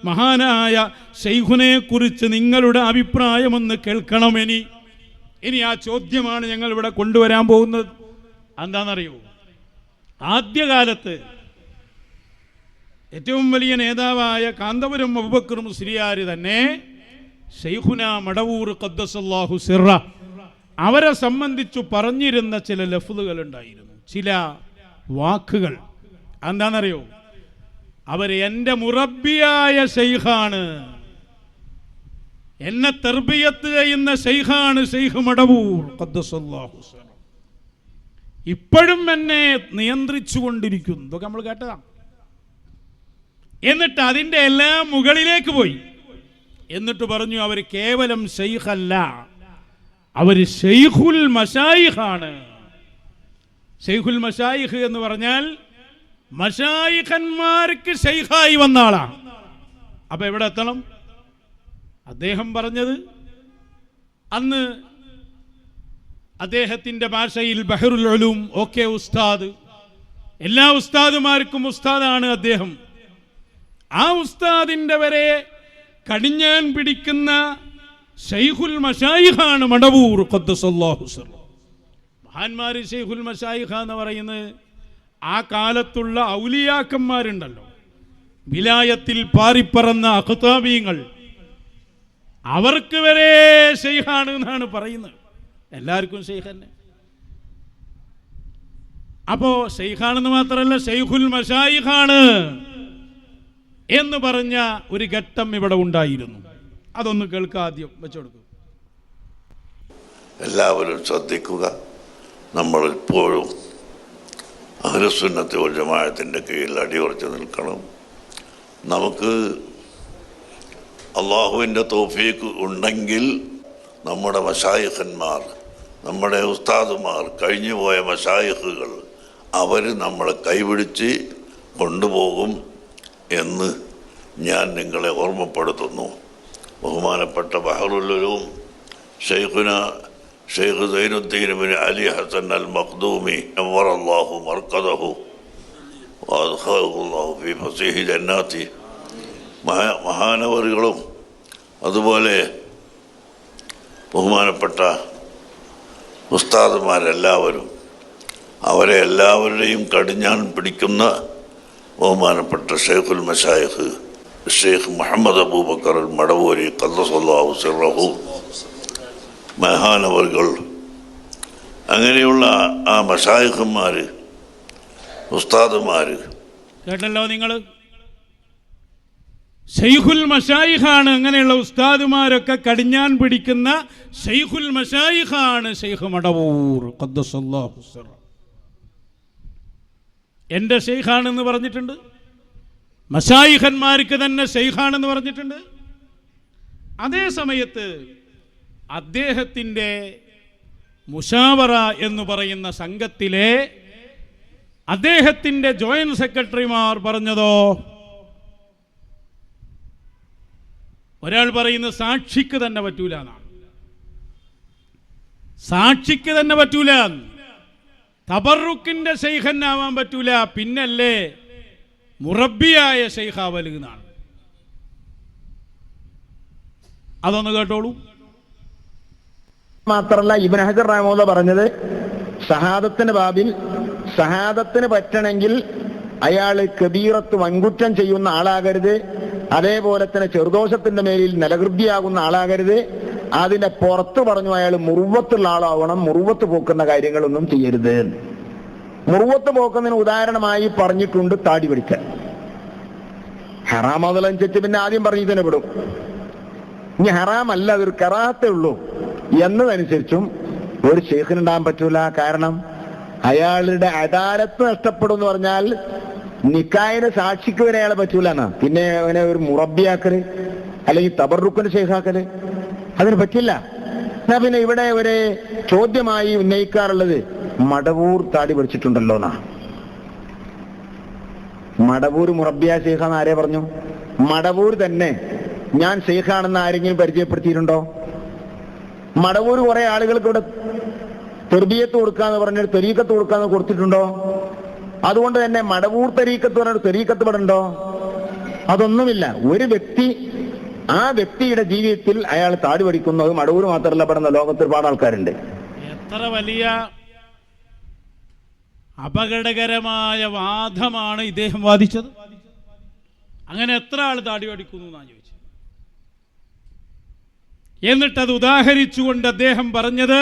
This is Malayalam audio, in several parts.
മഹാനായ ശൈഖുനെ കുറിച്ച് നിങ്ങളുടെ അഭിപ്രായമൊന്ന് കേൾക്കണം. ഇനി ആ ചോദ്യമാണ് ഞങ്ങൾ ഇവിടെ കൊണ്ടുവരാൻ പോകുന്നത്. എന്താണെന്നറിയോ, ആദ്യകാലത്ത് ഏറ്റവും വലിയ നേതാവായ കാന്തപുരം അബൂബക്കർ മുസ്ലിയാർ തന്നെ ശൈഖുന മടവൂർ ഖദ്ദസല്ലാഹു സിറ അവരെ സംബന്ധിച്ചു പറഞ്ഞിരുന്ന ചില ലഫ്ളുകൾ ഉണ്ടായിരുന്നു, ചില വാക്കുകൾ. എന്താണെന്നറിയോ, അവർ എൻ്റെ മുറബ്ബിയായ ശൈഖാണ്, എന്നെ തർബിയത്ത് ചെയ്യുന്ന ശൈഖാണ് ശൈഖ് മടവൂർ ഖദ്ദസല്ലാഹു സിറ, ഇപ്പോഴും എന്നെ നിയന്ത്രിച്ചു കൊണ്ടിരിക്കുന്നു. ഇതൊക്കെ നമ്മൾ കേട്ടതാണ്. എന്നിട്ട് അതിൻ്റെ എല്ലാം മുകളിലേക്ക് പോയി. എന്നിട്ട് പറഞ്ഞു, അവർ കേവലം ശൈഖല്ല, അവർ ശൈഖുൽ മശായിഖാണ്. ശൈഖുൽ മശായിഖ് എന്ന് പറഞ്ഞാൽ മശായിഖന്മാർക്ക് ശൈഖായി വന്ന ആളാണ്. അപ്പൊ എവിടെ എത്തണം? അദ്ദേഹം പറഞ്ഞത് അന്ന് അദ്ദേഹത്തിന്റെ ഭാഷയിൽ ബഹറുൽ ഉലൂം, ഓക്കെ ഉസ്താദ്, എല്ലാ ഉസ്താദുമാർക്കും ഉസ്താദാണ് അദ്ദേഹം. ആ ഉസ്താദിന്റെ വരെ കടിഞ്ഞാൻ പിടിക്കുന്ന ശൈഖുൽ മശായിഖാണ് മടവൂർ ഖദ്ദസല്ലാഹു സിറ. മഹാന്മാര് ശൈഖുൽ മശായിഖ എന്ന് പറയുന്നത് ആ കാലത്തുള്ള ഔലിയാക്കന്മാരുണ്ടല്ലോ, വിലായത്തിൽ പാറിപ്പറന്ന അഖ്താബീങ്ങൾ, അവർക്ക് വരെ ശൈഖാണ് എന്നാണ് പറയുന്നത്. എല്ലാവർക്കും ശൈഖ് തന്നെ. അപ്പോ ശൈഖാണെന്ന് മാത്രമല്ല, ശൈഖുൽ മശായിഖാണ് എന്ന് പറഞ്ഞ ഒരു ഘട്ടം ഇവിടെ ഉണ്ടായിരുന്നു. അതൊന്ന് കേൾക്കുക. ആദ്യം വെച്ചുകൊടുക്കും. എല്ലാവരും ശ്രദ്ധിക്കുക. നമ്മളിപ്പോഴും അഹ്ലുസുന്നത്ത് വൽ ജമാഅത്തിന്റെ കീഴിൽ അടിയുറച്ച് നിൽക്കണം. നമുക്ക് അള്ളാഹുവിൻ്റെ തൗഫീഖ് ഉണ്ടെങ്കിൽ നമ്മുടെ മശായിഖന്മാർ, നമ്മുടെ ഉസ്താദുമാർ, കഴിഞ്ഞുപോയ മശായിഖുകൾ, അവർ നമ്മളെ കൈപിടിച്ച് കൊണ്ടുപോകും എന്ന് ഞാൻ നിങ്ങളെ ഓർമ്മപ്പെടുത്തുന്നു. ബഹുമാനപ്പെട്ട ബഹറുൽ ഉലൂം ശൈഖുന ഷെയ്ഖ് സൈനുദ്ദീൻ ബിൻ അലി ഹസൻ അൽ മഖ്ദൂമി നവ്വറല്ലാഹു മർഖദഹു വഅദ്ഖലഹു ഫീ ഫസീഹി ജന്നാത്തി, മഹാനവറുകളും അതുപോലെ ബഹുമാനപ്പെട്ട ഉസ്താദുമാരെല്ലാവരും, അവരെ എല്ലാവരുടെയും കടിഞ്ഞാൻ പിടിക്കുന്ന ബഹുമാനപ്പെട്ട ഷെയ്ഖുൽ മശായിഖ് ഷെയ്ഖ് മുഹമ്മദ് അബൂബക്കർ മടവൂരി ഖദ്ദസല്ലാഹു സിറഹു മഹാനവറുകൾ, അങ്ങനെയുള്ള ആ മശായിഖന്മാർ, ഉസ്താദുമാർ കേട്ടല്ലോ നിങ്ങൾ. ശൈഖുൽ മശായിഖാണ്, അങ്ങനെയുള്ള ഉസ്താദുമാരൊക്കെ കടിഞ്ഞാൻ പിടിക്കുന്ന ശൈഖുൽ മശായിഖാണ് ശൈഖ് മടവൂർ ഖദ്ദസല്ലാഹു സിറ. എൻ്റെ ശൈഖാണെന്ന് പറഞ്ഞിട്ടുണ്ട്, മശായിഖന്മാർക്ക് തന്നെ ശൈഖാണെന്ന് പറഞ്ഞിട്ടുണ്ട്. അതേ സമയത്ത് അദ്ദേഹത്തിൻ്റെ മുശാവറ എന്ന് പറയുന്ന സംഘത്തിലെ അദ്ദേഹത്തിൻ്റെ ജോയിന്റ് സെക്രട്ടറിമാർ പറഞ്ഞതോ, ഒരാൾ പറയുന്നത് സാക്ഷിക്ക് തന്നെ പറ്റൂല എന്നാണ്. സാക്ഷിക്ക് തന്നെ പറ്റൂല, തബറുക്കിന്റെ ശൈഖന്നാവാൻ പറ്റൂല, പിന്നല്ലേ മുറബ്ബിയായ ശൈഖാവല് എന്നാണ്. അതൊന്ന് കേട്ടോളൂ. മാത്രല്ല ഇബ്നു ഹജർ റഹ്മത്തുള്ളാഹി പറഞ്ഞത്, ഷഹാദത്തിന്റെ ബാബിൽ ഷഹാദത്തിന് പറ്റണമെങ്കിൽ അയാൾ കബീറത്ത് വൻകുറ്റം ചെയ്യുന്ന ആളാകരുത്, അതേപോലെ തന്നെ ചെറുദോഷത്തിന്റെ മേലിൽ നിലകൃതിയാകുന്ന ആളാകരുത്. അതിന്റെ പുറത്ത് പറഞ്ഞു അയാൾ മുറുവത്തുള്ള ആളാവണം, മുറുവത്ത് പോക്കുന്ന കാര്യങ്ങളൊന്നും ചെയ്യരുത്. മുറുവത്ത് പോക്കുന്നതിന് ഉദാഹരണമായി പറഞ്ഞിട്ടുണ്ട് താടി പിടിക്കൽ. ഹറാമതനുസരിച്ച് പിന്നെ ആദ്യം പറഞ്ഞു തന്നെ വിടും. ഇനി ഹറാമല്ല, അതൊരു കറാഹത്തേ ഉള്ളൂ എന്നതനുസരിച്ചും ഒരു ശൈഖിനുണ്ടാകാൻ പറ്റൂല. കാരണം അയാളുടെ അദാലത്ത് നഷ്ടപ്പെടും എന്ന് പറഞ്ഞാൽ നിക്കായിന് സാക്ഷിക്ക് വരെ അയാളെ പറ്റൂല എന്നാ. പിന്നെ അവനെ ഒരു മുറബിയാക്കല് അല്ലെങ്കിൽ തബറുക്കിന് ശൈഖാക്കല് അതിന് പറ്റില്ല. എന്നാ പിന്നെ ഇവിടെ ഒരു ചോദ്യമായി ഉന്നയിക്കാറുള്ളത്, മടവൂർ താടി പിടിച്ചിട്ടുണ്ടല്ലോ എന്നാ. മടവൂർ മുറബിയ ശൈഖാന്ന് ആരെ പറഞ്ഞു? മടവൂർ തന്നെ ഞാൻ ശൈഖാണെന്ന് ആരെങ്കിലും പരിചയപ്പെടുത്തിയിട്ടുണ്ടോ? മടവൂർ കുറെ ആളുകൾക്ക് ഇവിടെ തെർബിയത്ത് കൊടുക്കാന്ന് പറഞ്ഞിട്ട് തെരീക്കത്ത് കൊടുക്കാന്ന് കൊടുത്തിട്ടുണ്ടോ? അതുകൊണ്ട് തന്നെ മടവൂർ തെരീക്കത്ത് പറഞ്ഞിട്ട് തെരീക്കത്ത് ഇവിടെ ഉണ്ടോ? അതൊന്നുമില്ല. ഒരു വ്യക്തി ആ വ്യക്തിയുടെ ജീവിതത്തിൽ അയാൾ താടി പഠിക്കുന്നത് മടവൂർ മാത്രമല്ല, പെടുന്ന ലോകത്ത് ഒരുപാട് ആൾക്കാരുണ്ട്. എത്ര വലിയ അപകടകരമായ വാദമാണ് ഇദ്ദേഹം വാദിച്ചത്. അങ്ങനെ എത്ര ആൾ താടി പഠിക്കുന്നു എന്നാണ് ചോദിച്ചത്. എന്നിട്ടത് ഉദാഹരിച്ചുകൊണ്ട് അദ്ദേഹം പറഞ്ഞത്,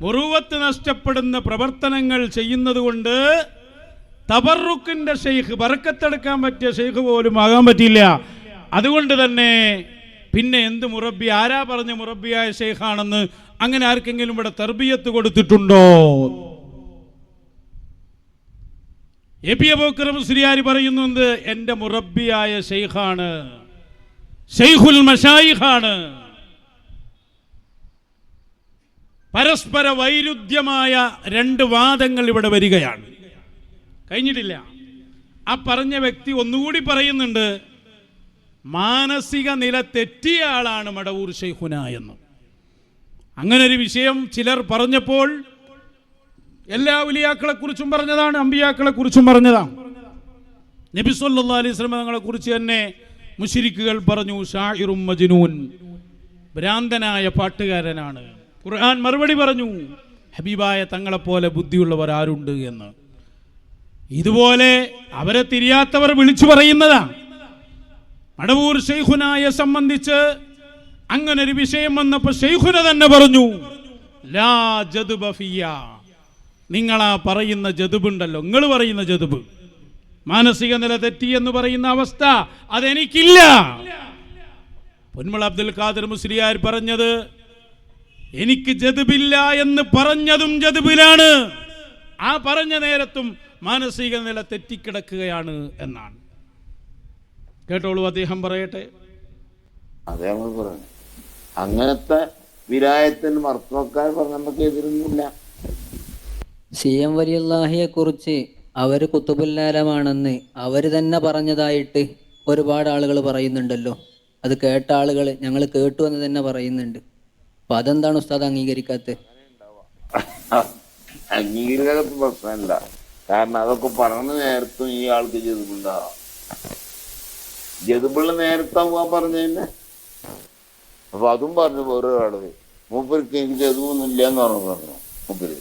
മുറുവത്ത് നഷ്ടപ്പെടുന്ന പ്രവർത്തനങ്ങൾ ചെയ്യുന്നത് കൊണ്ട് തബറുക്കിന്റെ ഷെയ്ഖ്, ബറക്കത്തെടുക്കാൻ പറ്റിയ ഷെയ്ഖ് പോലും ആകാൻ പറ്റില്ല. അതുകൊണ്ട് തന്നെ പിന്നെ എന്ത് മുറബി, ആരാ പറഞ്ഞ മുറബിയായ ഷെയ്ഖാണെന്ന്? അങ്ങനെ ആർക്കെങ്കിലും ഇവിടെ തർബിയത്ത് കൊടുത്തിട്ടുണ്ടോ? എ പി അബൂബക്കർ മുസ്ലിയാർ പറയുന്നുണ്ട്, എൻ്റെ മുറബിയായ ഷെയ്ഖാണ്, ഷെയ്ഖുൽ മശായിഖാണ്. പരസ്പര വൈരുദ്ധ്യമായ രണ്ട് വാദങ്ങൾ ഇവിടെ വരികയാണ്. കഴിഞ്ഞിട്ടില്ല. ആ പറഞ്ഞ വ്യക്തി ഒന്നുകൂടി പറയുന്നുണ്ട്, മാനസിക നില തെറ്റിയ ആളാണ് മടവൂർ ഷെയ്ഖുന എന്ന്. അങ്ങനെ ഒരു വിഷയം ചിലർ പറഞ്ഞപ്പോൾ എല്ലാ ഉലിയാക്കളെ കുറിച്ചും പറഞ്ഞതാണ്, അമ്പിയാക്കളെ കുറിച്ചും പറഞ്ഞതാണ്. നബി സല്ലല്ലാഹു അലൈഹി വസല്ലം തങ്ങളെ കുറിച്ച് തന്നെ മുശ്രിക്കുകൾ പറഞ്ഞു, ഷാഇറും മജ്നൂൻ, ഭ്രാന്തനായ പാട്ടുകാരനാണ്. ഖുർആൻ മറുപടി പറഞ്ഞു, ഹബീബായ തങ്ങളെപ്പോലെ ബുദ്ധിയുള്ളവർ ആരുണ്ട് എന്ന്. ഇതുപോലെ അവരെ തിരിയാത്തവർ വിളിച്ചു പറയുന്നതാണ്. മടവൂർ ഷെയ്ഖുനായെ സംബന്ധിച്ച് അങ്ങനൊരു വിഷയം വന്നപ്പോൾ ഷെയ്ഖുന തന്നെ പറഞ്ഞു, ലാ ജദ്ബ ഫിയ, നിങ്ങളാ പറയുന്ന ജദ്ബുണ്ടല്ലോ, നിങ്ങൾ പറയുന്ന ജദ്ബ്, മാനസിക നില തെറ്റി എന്ന് പറയുന്ന അവസ്ഥ അതെനിക്കില്ല. പൊന്മുള അബ്ദുൽ ഖാദർ മുസ്ലിയാർ പറഞ്ഞത്, എനിക്ക് ജദ്ബില്ല എന്ന് പറഞ്ഞതും ജദ്ബിലാണ്, ആ പറഞ്ഞ നേരത്തും മാനസിക നില തെറ്റിക്കിടക്കുകയാണ് എന്നാണ്. കേട്ടോളൂ, അദ്ദേഹം പറയട്ടെ. അദ്ദേഹം പറഞ്ഞു, അങ്ങനത്തെ വിലായത്തിന് മർത്തവക്കാർ പറഞ്ഞ നമുക്ക് എതിരൊന്നുമില്ല. CM വലിയുള്ളാഹിയെ കുറിച്ച് അവര് കുത്തുബുല്ലാലമാണെന്ന് അവര് തന്നെ പറഞ്ഞതായിട്ട് ഒരുപാട് ആളുകൾ പറയുന്നുണ്ടല്ലോ. അത് കേട്ട ആളുകൾ ഞങ്ങൾ കേട്ടു എന്ന് തന്നെ പറയുന്നുണ്ട്. അപ്പൊ അതെന്താണ് ഉസ്താദ് അംഗീകരിക്കാത്തത്? അംഗീകരിക്കാത്ത പ്രശ്നമില്ല. കാരണം അതൊക്കെ പറഞ്ഞ നേരത്തും ഈ ആൾക്ക് ജതുബുണ്ടാവാം. ജതുബുള്ള നേരത്താവുക പറഞ്ഞതന്നെ. അപ്പൊ അതും പറഞ്ഞു വേറൊരാള്, മൂപ്പർക്ക് എനിക്ക് ജതുവൊന്നും ഇല്ല എന്ന് പറഞ്ഞു. മൂപ്പര്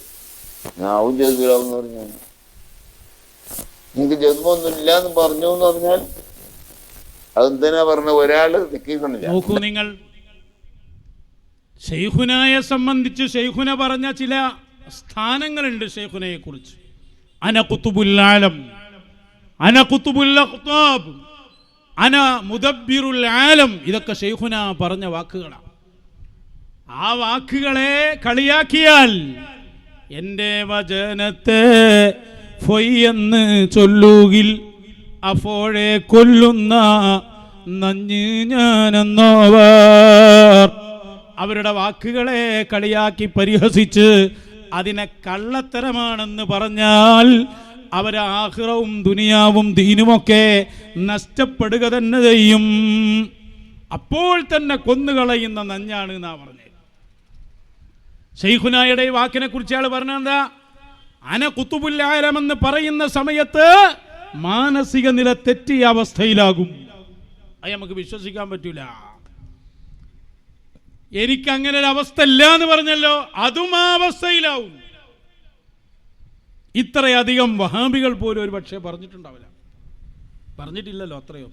ഞാവും ജതുബിലാവെന്ന് പറഞ്ഞു. എനിക്ക് ജതുവൊന്നും ഇല്ല എന്ന് പറഞ്ഞു എന്ന് പറഞ്ഞാൽ അതെന്തിനാ പറഞ്ഞ? ഒരാള് നിൽക്കുന്നില്ല. നോക്കൂ നിങ്ങൾ, ഷെയ്ഖുനായെ സംബന്ധിച്ച് ഷെയ്ഖുന പറഞ്ഞ ചില സ്ഥാനങ്ങളുണ്ട് ഷെയ്ഖുനയെ കുറിച്ച്. അന ഖുതുബുൽ ആലം, അന ഖുതുബുൽ അഖ്താബ്, അന മുദബ്ബിറുൽ ആലം. ഇതൊക്കെ ഷെയ്ഖുന പറഞ്ഞ വാക്കുകളാണ്. ആ വാക്കുകളെ കളിയാക്കിയാൽ എൻ്റെ വചനത്തെ ഫൊയ്യെന്ന് ചൊല്ലുകിൽ അപ്പോഴേ കൊല്ലുന്ന നഞ്ഞ് ഞാനെന്നോവർ. അവരുടെ വാക്കുകളെ കളിയാക്കി പരിഹസിച്ച് അതിനെ കള്ളത്തരമാണെന്ന് പറഞ്ഞാൽ അവരെ ആഖിറവും ദുനിയാവും ദീനുമൊക്കെ നഷ്ടപ്പെടുക തന്നെ ചെയ്യും. അപ്പോൾ തന്നെ കൊന്നുകളയുന്ന നഞ്ഞാണ് എന്നാ പറഞ്ഞത്. ഷെയ്ഖുനായുടെ വാക്കിനെ കുറിച്ച് അയാൾ പറഞ്ഞെന്താ? അന ഖുതുബുൽ ആലം എന്ന് പറയുന്ന സമയത്ത് മാനസിക നില തെറ്റിയ അവസ്ഥയിലാകും. അത് നമുക്ക് വിശ്വസിക്കാൻ പറ്റൂല. എനിക്ക് അങ്ങനെ ഒരു അവസ്ഥ ഇല്ല എന്ന് പറഞ്ഞല്ലോ, അതും ആ അവസ്ഥയിലാവും. ഇത്രയധികം വഹാബികൾ പോലും ഒരു പക്ഷേ പറഞ്ഞിട്ടുണ്ടാവില്ല. പറഞ്ഞിട്ടില്ലല്ലോ അത്രയോ.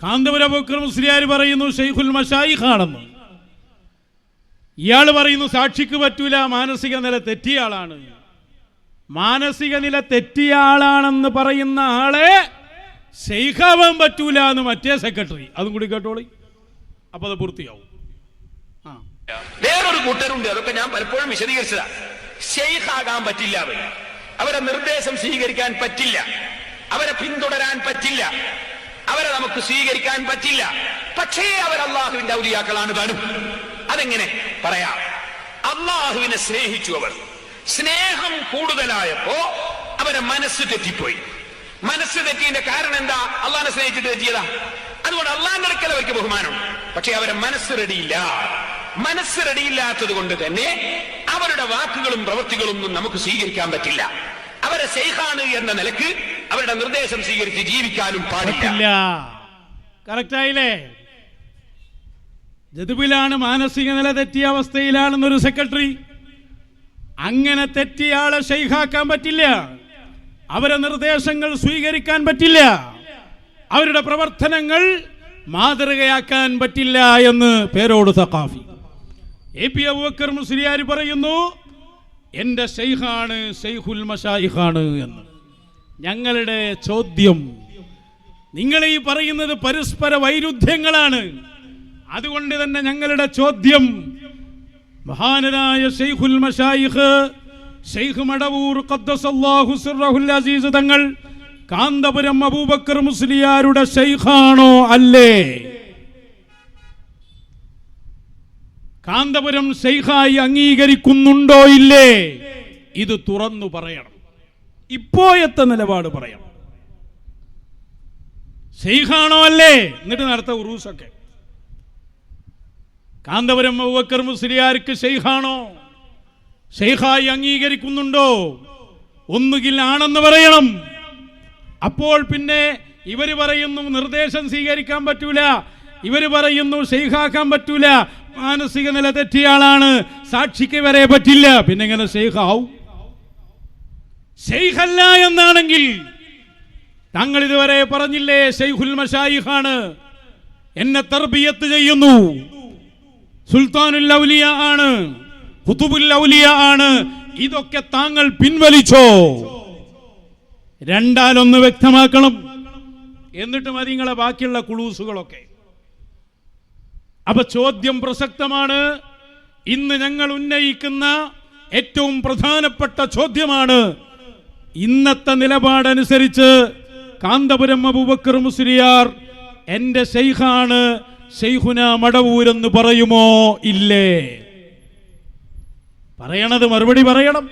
കാന്തപുരം അബൂബക്കർ മുസ്ലിയാർ പറയുന്നു ഷെയ്ഖുൽ മശായിഖാണെന്ന്. ഇയാൾ പറയുന്നു സാക്ഷിക്ക് പറ്റൂല, മാനസിക നില തെറ്റിയ ആളാണ്. മാനസിക നില തെറ്റിയ ആളാണെന്ന് പറയുന്ന ആളെ ഷെയ്ഖാവാൻ പറ്റൂല എന്ന് മറ്റേ സെക്രട്ടറി. അതും കൂടി കേട്ടോളി, അപ്പൊ അത് പൂർത്തിയാവും. വേറൊരു കൂട്ടരുണ്ട്, അതൊക്കെ ഞാൻ പലപ്പോഴും വിശദീകരിച്ചതാ. ഷെയ്ഖാകാൻ പറ്റില്ല, അവരെ നിർദ്ദേശം സ്വീകരിക്കാൻ പറ്റില്ല, അവരെ പിന്തുടരാൻ പറ്റില്ല, അവരെ നമുക്ക് സ്വീകരിക്കാൻ പറ്റില്ല. പക്ഷേ അവർ അള്ളാഹുവിന്റെ ഔലിയാക്കളാണ് താനും. അതെങ്ങനെ പറയാം? അള്ളാഹുവിനെ സ്നേഹിച്ചു. അവർ സ്നേഹം കൂടുതലായപ്പോ അവരെ മനസ്സ് തെറ്റിപ്പോയി. മനസ്സ് തെറ്റിയതിന്റെ കാരണം എന്താ? അള്ളാഹിനെ സ്നേഹിച്ചിട്ട് തെറ്റിയതാ. അതുകൊണ്ട് അള്ളാഹിന്റെ അടുക്കൽ അവർക്ക് ബഹുമാനം. പക്ഷെ അവരെ മനസ്സ് റെഡിയില്ല. മനസ്സ് റെഡിയില്ലാത്തത് കൊണ്ട് തന്നെ അവരുടെ വാക്കുകളും പ്രവൃത്തികളും ഒന്നും നമുക്ക് സ്വീകരിക്കാൻ പറ്റില്ല. അവരെ ശൈഖാണ് എന്ന നിലക്ക് അവരുടെ നിർദ്ദേശം സ്വീകരിച്ച് ജീവിക്കാനും പാടില്ല. പറ്റില്ല. കറക്റ്റായില്ലേ? ജദുബിലാണ്, മാനസിക നില തെറ്റിയ അവസ്ഥയിലാണെന്നൊരു സെക്രട്ടറി. അങ്ങനെ തെറ്റിയ ആളെ ഷെയ്ഖാക്കാൻ പറ്റില്ല, അവരെ നിർദ്ദേശങ്ങൾ സ്വീകരിക്കാൻ പറ്റില്ല, അവരുടെ പ്രവർത്തനങ്ങൾ മാതൃകയാക്കാൻ പറ്റില്ല എന്ന് പേരോട് സഖാഫി എ.പി. അബൂബക്കർ മുസ്ലിയാർ പറയുന്നു, എൻ്റെ ഷെയ്ഖാണ്, ഷെയ്ഖുൽ മശായിഖാണ് എന്ന്. ഞങ്ങളുടെ ചോദ്യം, നിങ്ങൾ ഈ പറയുന്നത് പരസ്പര വൈരുദ്ധ്യങ്ങളാണ്. അതുകൊണ്ട് തന്നെ ഞങ്ങളുടെ ചോദ്യം, മഹാനരായ ഷെയ്ഖുൽ മശായിഖ് ഷെയ്ഖ് മടവൂർ ഖദ്ദസല്ലാഹു സിർറഹുൽ അസീസ് തങ്ങൾ കാന്തപുരം അബൂബക്കർ മുസ്ലിയാരുടെ ഷെയ്ഖാണോ അല്ലേ? കാന്തപുരം ഷെയ്ഖായി അംഗീകരിക്കുന്നുണ്ടോ ഇല്ലേ? ഇത് തുറന്നു പറയണം, ഇപ്പോഴത്തെ നിലപാട് പറയണം. ഷെയ്ഖാണോ അല്ലേ? എന്നിട്ട് നടത്ത ഉറൂസൊക്കെ. കാന്തപുരം അബൂബക്കർ മുസ്ലിയാർക്ക് ഷെയ്ഖാണോ, ഷെയ്ഖായി അംഗീകരിക്കുന്നുണ്ടോ? ഒന്നുകിൽ ആണെന്ന് പറയണം. അപ്പോൾ പിന്നെ ഇവര് പറയുന്നു നിർദ്ദേശം സ്വീകരിക്കാൻ പറ്റൂല, ഇവര് പറയുന്നു ഷെയ്ഖാക്കാൻ പറ്റൂല, മാനസിക നില തെറ്റിയാളാണ്, സാക്ഷിക്ക് വരെ പറ്റില്ല, പിന്നെ എങ്ങനെ ഷെയ്ഖാവും? ഷെയ്ഖല്ല എന്നാണെങ്കിൽ തങ്ങൾ ഇതുവരെ പറഞ്ഞില്ലേ ഷെയ്ഖുൽ മശായിഖാണ്, എന്നെ തർബിയത്ത് ചെയ്യുന്നു, സുൽത്താനുൽ ഔലിയ ആണ്, ഖുതുബുൽ ഔലിയ ആണ്. ഇതൊക്കെ താങ്കൾ പിൻവലിച്ചോ? രണ്ടാലൊന്ന് വ്യക്തമാക്കണം, എന്നിട്ട് മതി നിങ്ങളെ ബാക്കിയുള്ള കുളൂസുകളൊക്കെ. അപ്പൊ ചോദ്യം പ്രസക്തമാണ്. ഇന്ന് ഞങ്ങൾ ഉന്നയിക്കുന്ന ഏറ്റവും പ്രധാനപ്പെട്ട ചോദ്യമാണ്. ഇന്നത്തെ നിലപാടനുസരിച്ച് കാന്തപുരം അബൂബക്കർ മുസ്ലിയാർ എൻ്റെ ഷെയ്ഖാണ്, ഷെയ്ഖുന മടവൂരെന്ന് പറയുമോ ഇല്ലേ? പറയണത് മറുപടി പറയണം.